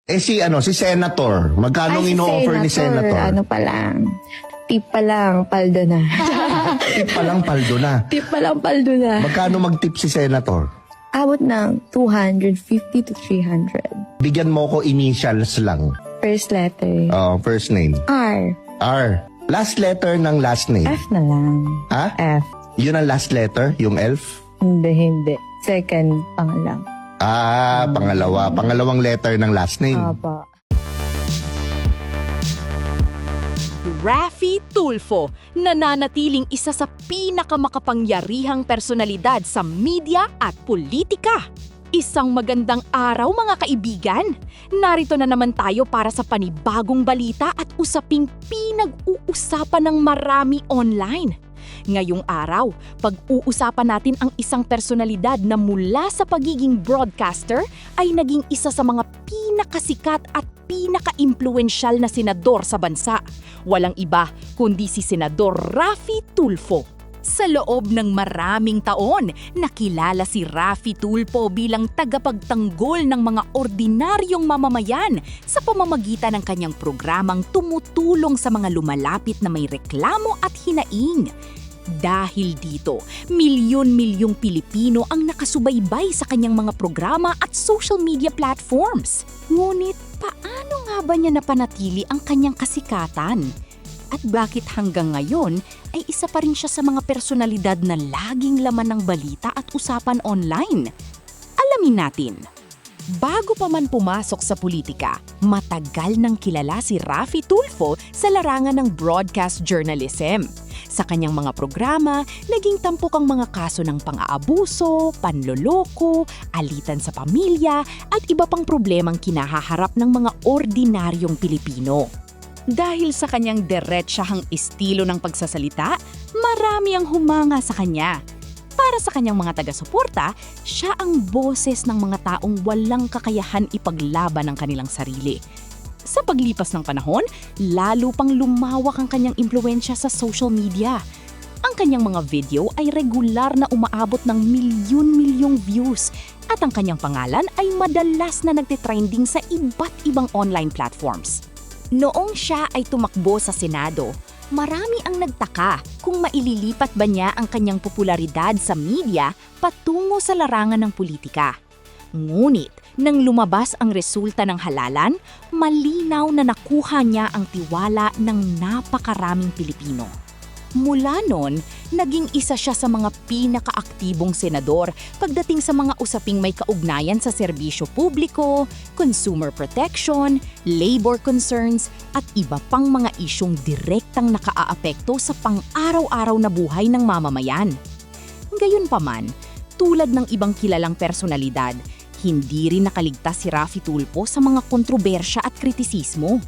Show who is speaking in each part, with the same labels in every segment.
Speaker 1: Si Senator, magkano ino-offer ni Senator?
Speaker 2: Ano pa lang, tip pa lang, paldo na.
Speaker 1: Tip pa lang, paldo na.
Speaker 2: Tip pa lang, paldo na.
Speaker 1: Magkano mag-tip si Senator?
Speaker 2: Abot ng 250 to 300.
Speaker 1: Bigyan mo ko initials lang.
Speaker 2: First letter,
Speaker 1: First name.
Speaker 2: R.
Speaker 1: R. Last letter ng last name.
Speaker 2: F na lang.
Speaker 1: Ha?
Speaker 2: F.
Speaker 1: Yun ang last letter, yung elf?
Speaker 2: Hindi. Second, pangalang.
Speaker 1: Pangalawa. Pangalawang letter ng last name.
Speaker 2: Aba.
Speaker 3: Raffy Tulfo, nananatiling isa sa pinakamakapangyarihang personalidad sa media at politika. Isang magandang araw mga kaibigan! Narito na naman tayo para sa panibagong balita at usaping pinag-uusapan ng marami online. Ngayong araw, pag-uusapan natin ang isang personalidad na mula sa pagiging broadcaster ay naging isa sa mga pinakasikat at pinaka-impluensyal na senador sa bansa. Walang iba kundi si Senador Raffy Tulfo. Sa loob ng maraming taon, nakilala si Raffy Tulfo bilang tagapagtanggol ng mga ordinaryong mamamayan sa pamamagitan ng kanyang programang tumutulong sa mga lumalapit na may reklamo at hinaing. Dahil dito, milyon-milyong Pilipino ang nakasubaybay sa kanyang mga programa at social media platforms. Ngunit paano nga ba niya napanatili ang kanyang kasikatan? At bakit hanggang ngayon ay isa pa rin siya sa mga personalidad na laging laman ng balita at usapan online? Alamin natin. Bago pa man pumasok sa politika, matagal nang kilala si Raffy Tulfo sa larangan ng broadcast journalism. Sa kanyang mga programa, naging tampok ang mga kaso ng pang-aabuso, panloloko, alitan sa pamilya at iba pang problemang kinahaharap ng mga ordinaryong Pilipino. Dahil sa kanyang diretsahang estilo ng pagsasalita, marami ang humanga sa kanya. Para sa kanyang mga taga-suporta, siya ang boses ng mga taong walang kakayahan ipaglaban ang kanilang sarili. Sa paglipas ng panahon, lalo pang lumawak ang kanyang impluwensya sa social media. Ang kanyang mga video ay regular na umaabot ng milyon-milyong views at ang kanyang pangalan ay madalas na nagtitrending sa iba't ibang online platforms. Noong siya ay tumakbo sa Senado, marami ang nagtaka kung maililipat ba niya ang kanyang popularidad sa media patungo sa larangan ng politika. Ngunit, nang lumabas ang resulta ng halalan, malinaw na nakuha niya ang tiwala ng napakaraming Pilipino. Mula noon, naging isa siya sa mga pinakaaktibong senador pagdating sa mga usaping may kaugnayan sa serbisyo publiko, consumer protection, labor concerns, at iba pang mga isyong direktang nakaaapekto sa pang-araw-araw na buhay ng mamamayan. Gayunpaman, tulad ng ibang kilalang personalidad, hindi rin nakaligtas si Raffy Tulfo sa mga kontrobersya at kritisismo.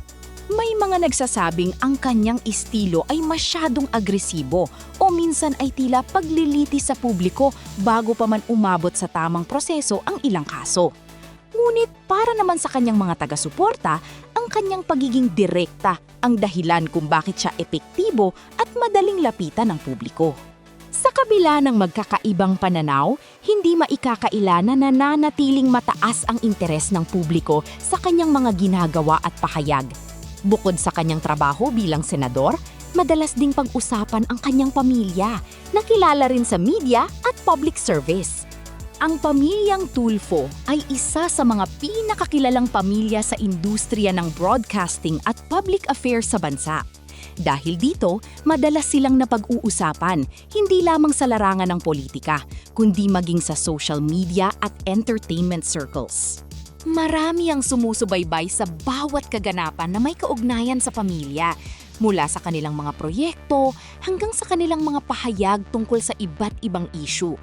Speaker 3: May mga nagsasabing ang kanyang estilo ay masyadong agresibo o minsan ay tila paglilitis sa publiko bago pa man umabot sa tamang proseso ang ilang kaso. Ngunit para naman sa kanyang mga taga-suporta, ang kanyang pagiging direkta ang dahilan kung bakit siya epektibo at madaling lapitan ng publiko. Sa kabila ng magkakaibang pananaw, hindi maikakaila na nananatiling mataas ang interes ng publiko sa kanyang mga ginagawa at pahayag. Bukod sa kanyang trabaho bilang senador, madalas ding pag-usapan ang kanyang pamilya, nakilala rin sa media at public service. Ang pamilyang Tulfo ay isa sa mga pinakakilalang pamilya sa industriya ng broadcasting at public affairs sa bansa. Dahil dito, madalas silang napag-uusapan, hindi lamang sa larangan ng politika, kundi maging sa social media at entertainment circles. Marami ang sumusubaybay sa bawat kaganapan na may kaugnayan sa pamilya, mula sa kanilang mga proyekto hanggang sa kanilang mga pahayag tungkol sa iba't ibang issue.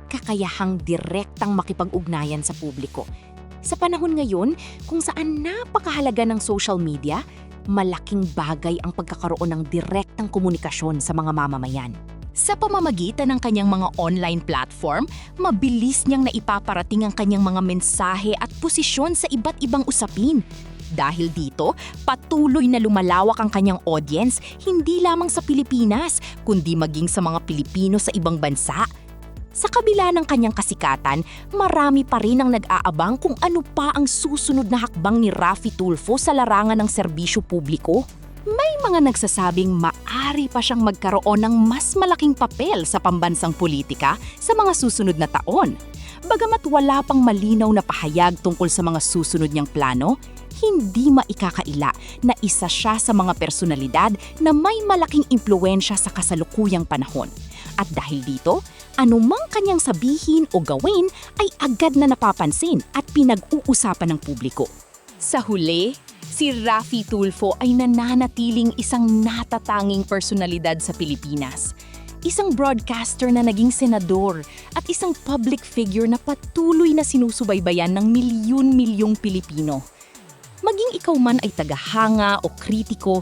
Speaker 3: Kakayahang direktang makipag-ugnayan sa publiko. Sa panahon ngayon, kung saan napakahalaga ng social media, malaking bagay ang pagkakaroon ng direktang komunikasyon sa mga mamamayan. Sa pamamagitan ng kanyang mga online platform, mabilis niyang naipaparating ang kanyang mga mensahe at posisyon sa iba't ibang usapin. Dahil dito, patuloy na lumalawak ang kanyang audience hindi lamang sa Pilipinas, kundi maging sa mga Pilipino sa ibang bansa. Sa kabila ng kanyang kasikatan, marami pa rin ang nag-aabang kung ano pa ang susunod na hakbang ni Raffy Tulfo sa larangan ng serbisyo publiko. May mga nagsasabing maari pa siyang magkaroon ng mas malaking papel sa pambansang politika sa mga susunod na taon. Bagamat wala pang malinaw na pahayag tungkol sa mga susunod niyang plano, hindi maikakaila na isa siya sa mga personalidad na may malaking impluwensya sa kasalukuyang panahon. At dahil dito, anumang kanyang sabihin o gawin ay agad na napapansin at pinag-uusapan ng publiko. Sa huli, si Raffy Tulfo ay nananatiling isang natatanging personalidad sa Pilipinas. Isang broadcaster na naging senador at isang public figure na patuloy na sinusubaybayan ng milyon-milyong Pilipino. Maging ikaw man ay tagahanga o kritiko,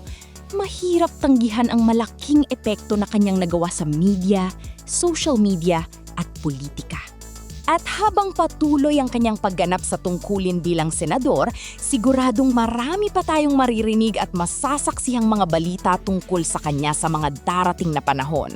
Speaker 3: mahirap tanggihan ang malaking epekto na kanyang nagawa sa media, social media at politika. At habang patuloy ang kanyang pagganap sa tungkulin bilang senador, siguradong marami pa tayong maririnig at masasaksihang mga balita tungkol sa kanya sa mga darating na panahon.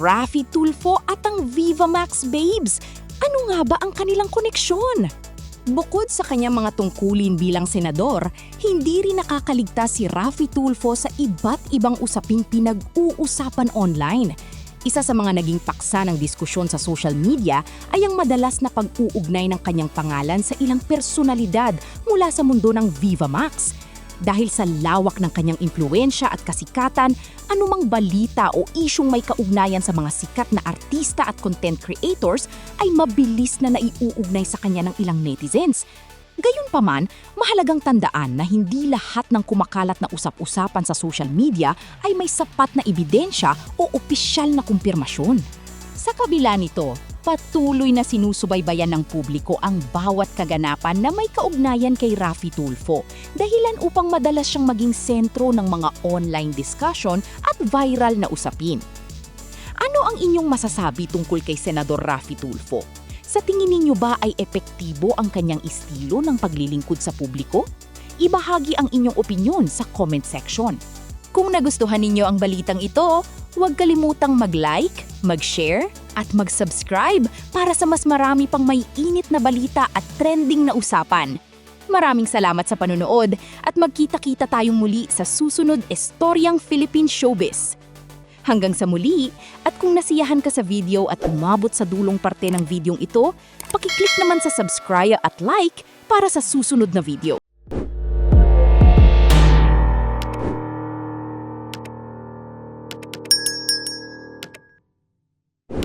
Speaker 3: Raffy Tulfo at ang Viva Max Babes, ano nga ba ang kanilang koneksyon? Bukod sa kanyang mga tungkulin bilang senador, hindi rin nakakaligtas si Raffy Tulfo sa iba't ibang usaping pinag-uusapan online. Isa sa mga naging paksa ng diskusyon sa social media ay ang madalas na pag-uugnay ng kanyang pangalan sa ilang personalidad mula sa mundo ng Viva Max. Dahil sa lawak ng kanyang impluwensya at kasikatan, anumang balita o isyung may kaugnayan sa mga sikat na artista at content creators ay mabilis na naiuugnay sa kanya ng ilang netizens. Gayunpaman, mahalagang tandaan na hindi lahat ng kumakalat na usap-usapan sa social media ay may sapat na ebidensya o opisyal na kumpirmasyon. Sa kabila nito, patuloy na sinusubaybayan ng publiko ang bawat kaganapan na may kaugnayan kay Raffy Tulfo, dahilan upang madalas siyang maging sentro ng mga online discussion at viral na usapin. Ano ang inyong masasabi tungkol kay Senador Raffy Tulfo? Sa tingin ninyo ba ay epektibo ang kanyang estilo ng paglilingkod sa publiko? Ibahagi ang inyong opinyon sa comment section. Kung nagustuhan ninyo ang balitang ito, huwag kalimutang mag-like, mag-share, at mag-subscribe para sa mas marami pang may init na balita at trending na usapan. Maraming salamat sa panonood at magkita-kita tayong muli sa susunod Istoryang Philippine Showbiz. Hanggang sa muli, at kung nasiyahan ka sa video at umabot sa dulong parte ng videong ito, pakiclick naman sa subscribe at like para sa susunod na video.